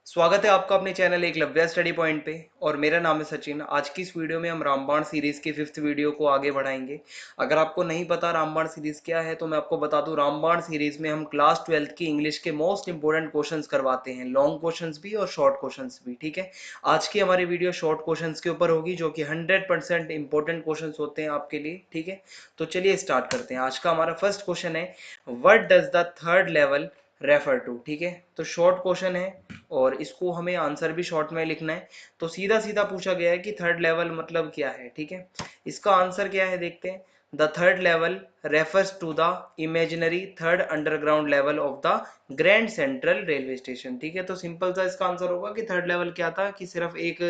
स्वागत है आपका अपने चैनल एकलव्य स्टडी पॉइंट पे। और मेरा नाम है सचिन। आज की इस वीडियो में हम रामबाण सीरीज की 5th वीडियो को आगे बढ़ाएंगे। अगर आपको नहीं पता रामबाण सीरीज क्या है तो मैं आपको बता दूं, रामबाण सीरीज में हम क्लास 12th की इंग्लिश के मोस्ट इंपोर्टेंट क्वेश्चंस करवाते हैं, लॉन्ग क्वेश्चंस भी और शॉर्ट क्वेश्चंस भी। ठीक है, आज की हमारी वीडियो शॉर्ट क्वेश्चंस के ऊपर होगी, जो कि 100% इंपॉर्टेंट क्वेश्चंस होते हैं आपके लिए। ठीक है, तो चलिए स्टार्ट करते हैं। आज का हमारा फर्स्ट क्वेश्चन है, what does the third level refer to. ठीक है, तो शॉर्ट क्वेश्चन है और इसको हमें आंसर भी शॉर्ट में लिखना है। तो सीधा सीधा पूछा गया है कि थर्ड लेवल मतलब क्या है। ठीक है, इसका आंसर क्या है देखते हैं। The third level refers to the imaginary third underground level of the Grand Central railway station. ठीक है, तो सिंपल सा इसका आंसर होगा कि थर्ड लेवल क्या था कि सिर्फ एक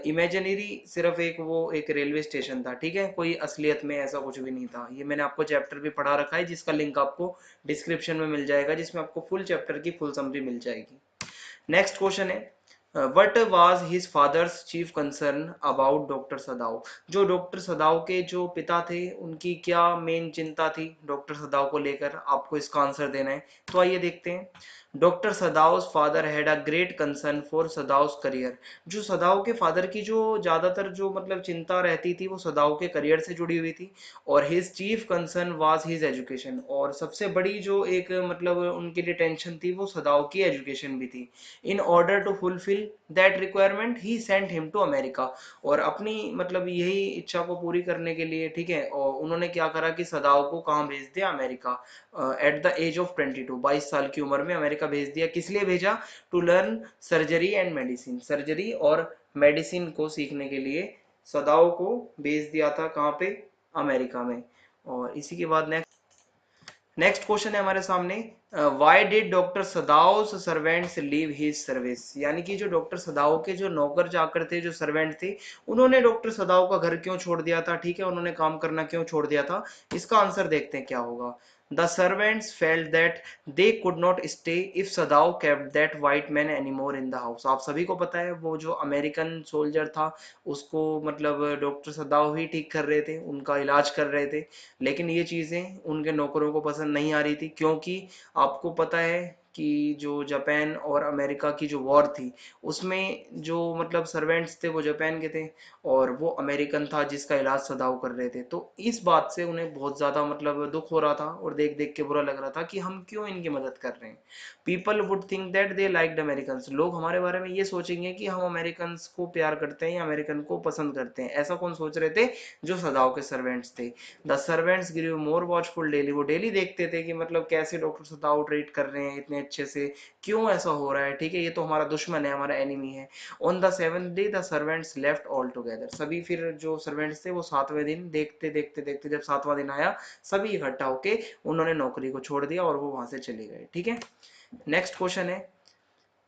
इमेजिनरी, सिर्फ एक वो एक रेलवे स्टेशन था। ठीक है, कोई असलियत में ऐसा कुछ भी नहीं था। ये मैंने आपको चैप्टर भी पढ़ा रखा है, जिसका लिंक आपको डिस्क्रिप्शन में मिल जाएगा, जिसमें आपको फुल चैप्टर की फुल समरी मिल जाएगी। नेक्स्ट क्वेश्चन है, what was his father's chief concern about doctor सदाव। जो डॉक्टर सदाव के जो पिता थे, उनकी क्या मेन चिंता थी डॉक्टर सदाव को लेकर, आपको इसका आंसर देना है। तो आइए देखते हैं। Doctor Sadav's father had a great concern for Sadav's career. जो सदाव के फादर की जो ज्यादातर जो मतलब चिंता रहती थी, वो सदाव के करियर से जुड़ी हुई थी। और his chief concern was his education, और सबसे बड़ी जो एक मतलब उनके लिए टेंशन थी, वो सदाव की एजुकेशन भी थी। In order to fulfil that requirement he sent him to America. और अपनी मतलब यही इच्छा को पूरी करने के लिए, ठीक है, और उन्होंने क्या करा कि सदाव को कहाँ भेज दिया, America. At the age of 22, 22 साल की उम्र में अमेरिका भेज दिया। किस लिए भेजा? To learn surgery and medicine, surgery और मेडिसिन को सीखने के लिए सदाव को भेज दिया था। कहाँ पे? अमेरिका में। और इसी के बाद नेक्स्ट क्वेश्चन है हमारे सामने, why did doctor सदाव servants leave his service. यानी कि जो डॉक्टर सदाव के जो नौकर चाकर थे, जो सर्वेंट थे, उन्होंने डॉक्टर सदाव का घर क्यों छोड़ दिया था। ठीक है, उन्होंने काम करना क्यों छोड़ दिया था। इसका आंसर देखते हैं क्या होगा। The servants felt that they could not stay if सदाव kept that white man anymore in the house. आप सभी को पता है, वो जो अमेरिकन सोल्जर था, उसको मतलब डॉक्टर सदाव ही ठीक कर रहे थे, उनका इलाज कर रहे थे। लेकिन ये चीज़ें उनके नौकरों को पसंद नहीं आ रही थी, क्योंकि आपको पता है कि जो जापान और अमेरिका की जो वॉर थी, उसमें जो मतलब सर्वेंट्स थे वो जापान के थे, और वो अमेरिकन था जिसका इलाज सदाव कर रहे थे। तो इस बात से उन्हें बहुत ज़्यादा मतलब दुख हो रहा था, और देख देख के बुरा लग रहा था कि हम क्यों इनकी मदद कर रहे हैं। People would think that they liked American. लोग हमारे बारे में ये सोचेंगे कि हम अमेरिकन को प्यार करते हैं या अमेरिकन को पसंद करते हैं। ऐसा कौन सोच रहे थे? जो सदाव के सर्वेंट्स थे। The servants grew more watchful daily. वो डेली देखते थे कि मतलब कैसे डॉक्टर सदाव ट्रीट कर रहे हैं इतने अच्छे से, क्यों ऐसा हो रहा है। ठीक है, ये तो हमारा दुश्मन है, हमारा एनिमी है। On the 7th day the servants left all together. सभी फिर जो सर्वेंट्स थे वो 7वें दिन, देखते देखते देखते जब 7वां दिन आया, सभी इकट्ठा होके उन्होंने नौकरी को छोड़ दिया और वो वहां से चले गए। ठीक है, नेक्स्ट क्वेश्चन है,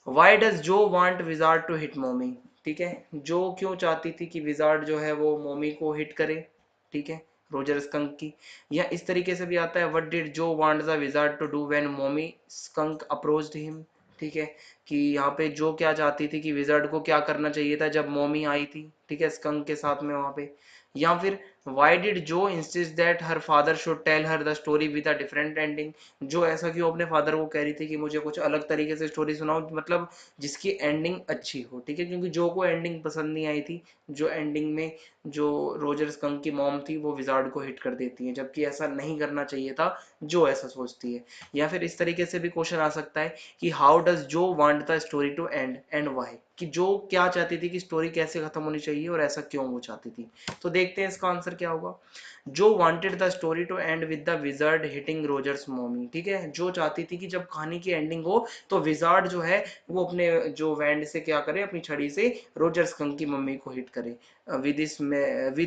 why does Jo want wizard to hit मोमी। ठीक है, जो क्यों चाहती थी कि विजार्ड जो है वो मोमी को हिट करे। ठीक है, रोजर स्कंक की। या इस तरीके से भी आता है, what did Jo want the wizard to do when Mommy Skunk approached him. ठीक है, कि यहाँ पे जो क्या चाहती थी कि विजार्ड को क्या करना चाहिए था जब मोमी आई थी, ठीक है, स्कंक के साथ में वहां पे। या फिर why did Jo insist that her father should tell her the story with a different ending. Jo ऐसा क्यों अपने फादर को कह रही थी कि मुझे कुछ अलग तरीके से स्टोरी सुनाओ, मतलब जिसकी एंडिंग अच्छी हो। ठीक है, क्योंकि जो को एंडिंग पसंद नहीं आई थी, जो एंडिंग में जो रोजर स्कंक की मॉम थी वो विजार्ड को हिट कर देती है, जबकि ऐसा नहीं करना चाहिए था, जो ऐसा सोचती है। या फिर इस तरीके से भी क्वेश्चन आ सकता है कि how does Jo want the story to end and why. कि जो क्या चाहती थी कि स्टोरी कैसे खत्म होनी चाहिए और ऐसा क्यों वो चाहती थी। तो देखते हैं इसका आंसर क्या होगा। Jo wanted the story to end with the wizard hitting Roger's Mommy. ठीक है, जो चाहती थी कि जब कहानी की एंडिंग हो तो विजार्ड जो है वो अपने जो वैंड से क्या करे, अपनी छड़ी से रोजर स्कंक की मम्मी को हिट करे विद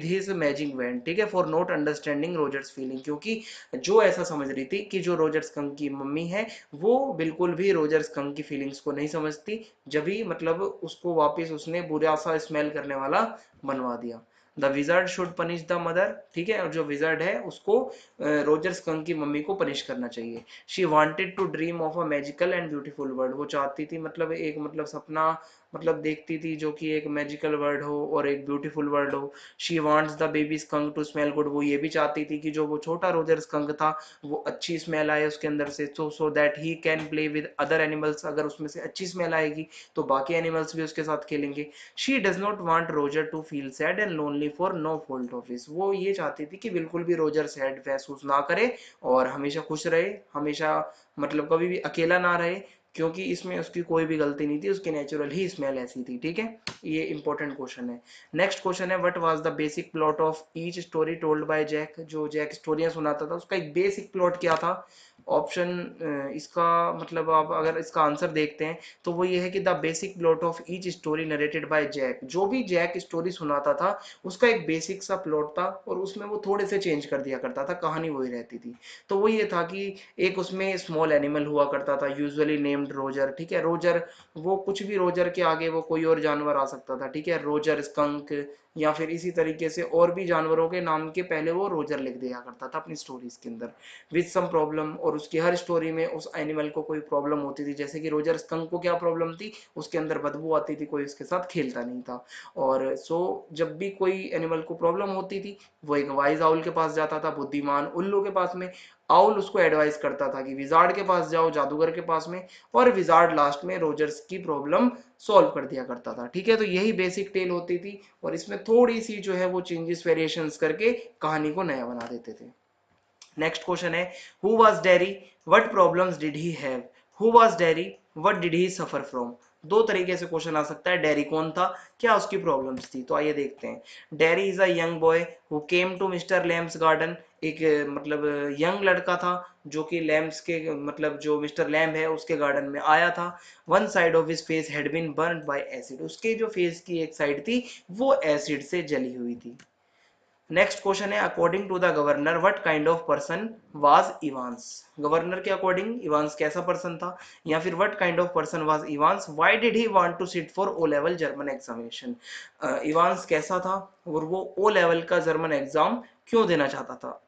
हिज मैजिक वैंड। ठीक है, for not understanding Rogers feeling. क्योंकि जो ऐसा समझ रही थी कि जो रोजर स्कंक की मम्मी है वो बिल्कुल भी रोजर स्कंक की फीलिंग्स को नहीं समझती, जब भी मतलब उसको वापस उसने बुरा सा स्मेल करने वाला बनवा दिया। The wizard should punish the mother, ठीक है, और जो विजार्ड है उसको रोजर स्कंक की मम्मी को पनिश करना चाहिए। She wanted to dream of a magical and beautiful world, वो चाहती थी मतलब एक मतलब सपना मतलब देखती थी जो कि एक मैजिकल वर्ड हो और एक ब्यूटीफुल वर्ड हो। She wants the baby Skunk to smell good, वो ये भी चाहती थी कि जो वो छोटा रोजर स्कंक था वो अच्छी स्मेल आए उसके अंदर से, so that he can play with other animals, अगर उसमें से अच्छी स्मेल आएगी तो बाकी एनिमल्स भी उसके साथ खेलेंगे। She does not want Roger to feel sad and lonely for no fault of his, वो ये चाहती थी कि बिल्कुल भी रोजर सैड महसूस ना करे और हमेशा खुश रहे, हमेशा मतलब कभी भी अकेला ना रहे, क्योंकि इसमें उसकी कोई भी गलती नहीं थी, उसकी नेचुरल ही स्मेल ऐसी थी, ठीक है। ये इंपॉर्टेंट क्वेश्चन है। नेक्स्ट क्वेश्चन है what was the basic plot of each story told by Jack, जो जैक स्टोरियां सुनाता था उसका एक बेसिक प्लॉट क्या था। ऑप्शन इसका मतलब आप अगर इसका आंसर देखते हैं तो वो ये है कि the basic plot of each story narrated by Jack, जो भी जैक स्टोरी सुनाता था उसका एक बेसिक सा प्लॉट था और उसमें वो थोड़े से चेंज कर दिया करता था, कहानी वही रहती थी। तो वो ये था कि एक उसमें स्मॉल एनिमल हुआ करता था यूजुअली नेम्ड रोजर, ठीक है, रोजर, वो कुछ भी रोजर के आगे वो कोई और जानवर आ सकता था, ठीक है, रोजर स्कंक या फिर इसी तरीके से और भी जानवरों के नाम के पहले वो रोजर लिख दिया करता था अपनी स्टोरीज के अंदर विद सम प्रॉब्लम, और उसकी हर स्टोरी में उस एनिमल को कोई प्रॉब्लम होती थी, जैसे कि रोजर स्कंक को क्या प्रॉब्लम थी, उसके अंदर बदबू आती थी, कोई उसके साथ खेलता नहीं था। और सो जब भी कोई एनिमल को प्रॉब्लम होती थी वो एक वाइज आउल के पास जाता था, बुद्धिमान उल्लू के पास में, आउल उसको एडवाइस करता था कि विजार्ड के पास जाओ, जादूगर के पास में, और विजार्ड लास्ट में रोजर्स की प्रॉब्लम सॉल्व कर दिया करता था, ठीक है। तो यही बेसिक टेल होती थी और इसमें थोड़ी सी जो है वो चेंजेस वेरिएशंस करके कहानी को नया बना देते थे। नेक्स्ट क्वेश्चन है who was dairy, what problems did he have, who was dairy, what did he suffer from. दो तरीके से क्वेश्चन आ सकता है, डेरी कौन था, क्या उसकी प्रॉब्लम्स थी। तो आइए देखते हैं। Derry is a young boy who came to Mr Lamb's garden, एक मतलब यंग लड़का था जो कि लैम्स के मतलब जो मिस्टर लैम्ब है उसके गार्डन में आया था। One side of his face had been burned by acid, उसके जो फेस की एक साइड थी वो एसिड से जली हुई थी। नेक्स्ट क्वेश्चन है according to the governor what kind of person was Evans, governor के अकॉर्डिंग इवांस कैसा पर्सन था, या फिर what kind of person was Evans, why did he want to sit for O level German examination, Evans कैसा था और वो O level का जर्मन एग्जाम क्यों देना चाहता था।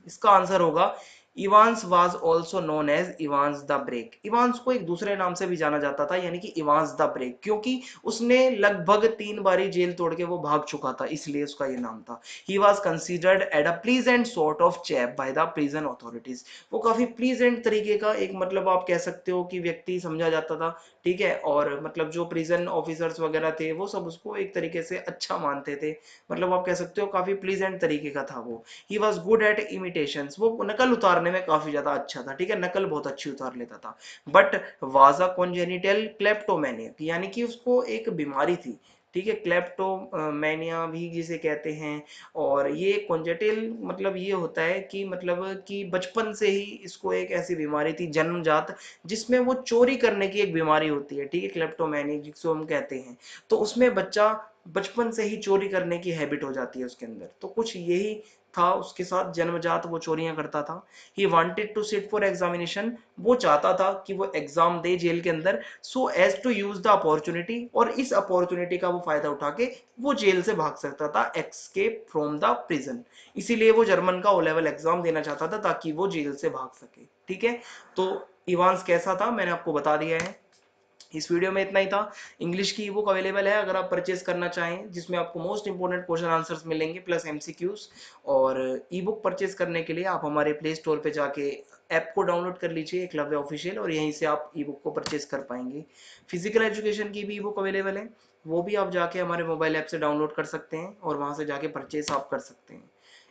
इसका आंसर होगा Evans was also known as Evans the Break, Evans को एक दूसरे नाम से भी जाना जाता था यानी कि इवांस द ब्रेक, क्योंकि उसने लगभग 3 बारी जेल तोड़ के वो भाग चुका था, इसलिए उसका ये नाम था। He was considered at a pleasant sort of chap by the prison authorities, वो काफी प्लीजेंट तरीके का एक मतलब आप कह सकते हो कि व्यक्ति समझा जाता था, ठीक है, और मतलब जो प्रिजन ऑफिसर्स वगैरह थे वो सब उसको एक तरीके से अच्छा मानते थे, मतलब आप कह सकते हो काफी प्लीजेंट तरीके का था वो। He was good at imitations, वो नकल उतारने में काफी ज्यादा अच्छा था, ठीक है, नकल बहुत अच्छी उतार लेता था। बट वाज अ कॉन्जेनिटल क्लेप्टोमैनिक, यानी कि उसको एक बीमारी थी, ठीक है, क्लेप्टोमैनिया भी जिसे कहते हैं। और ये कॉन्जेनिटल मतलब ये होता है कि मतलब कि बचपन से ही इसको एक ऐसी बीमारी थी जन्मजात जिसमें वो चोरी करने की एक बीमारी होती है, ठीक है, क्लेप्टोमैनिक जिसको हम कहते हैं। तो उसमें बच्चा बचपन से ही चोरी करने की हैबिट हो जाती है उसके अंदर, तो कुछ यही था उसके साथ, जन्मजात वो चोरियां करता था। He wanted to sit for examination, वो चाहता था कि वो एग्जाम दे जेल के अंदर, so as to use the opportunity, और इस अपॉर्चुनिटी का वो फायदा उठा के वो जेल से भाग सकता था, एस्केप फ्रॉम द प्रिजन, इसीलिए वो जर्मन का ओ लेवल एग्जाम देना चाहता था ताकि वो जेल से भाग सके, ठीक है। तो इवांस कैसा था मैंने आपको बता दिया है। इस वीडियो में इतना ही था। इंग्लिश की ई बुक अवेलेबल है अगर आप परचेज करना चाहें, जिसमें आपको मोस्ट इंपोर्टेंट क्वेश्चन आंसर्स मिलेंगे प्लस एमसीक्यूज। और ई बुक परचेज करने के लिए आप हमारे प्ले स्टोर पे जाके ऐप को डाउनलोड कर लीजिए एकलव्य ऑफिशियल, और यहीं से आप ई बुक को परचेज कर पाएंगे। फिजिकल एजुकेशन की भी ई बुक अवेलेबल है, वो भी आप जाके हमारे मोबाइल ऐप से डाउनलोड कर सकते हैं और वहां से जाके परचेज आप कर सकते हैं।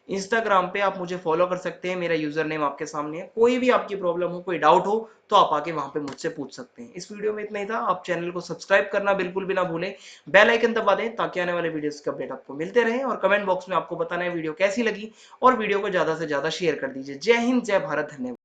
इंस्टाग्राम पे आप मुझे फॉलो कर सकते हैं, मेरा यूजर नेम आपके सामने है, कोई भी आपकी प्रॉब्लम हो, कोई डाउट हो तो आप आके वहां पे मुझसे पूछ सकते हैं। इस वीडियो में इतना ही था, आप चैनल को सब्सक्राइब करना बिल्कुल भी ना भूलें, बेल आइकन दबा दें ताकि आने वाले वीडियोस के अपडेट आपको मिलते रहें, और कमेंट बॉक्स में आपको बताना है वीडियो कैसी लगी, और वीडियो को ज्यादा से ज्यादा शेयर कर दीजिए। जय हिंद, जय भारत, धन्यवाद।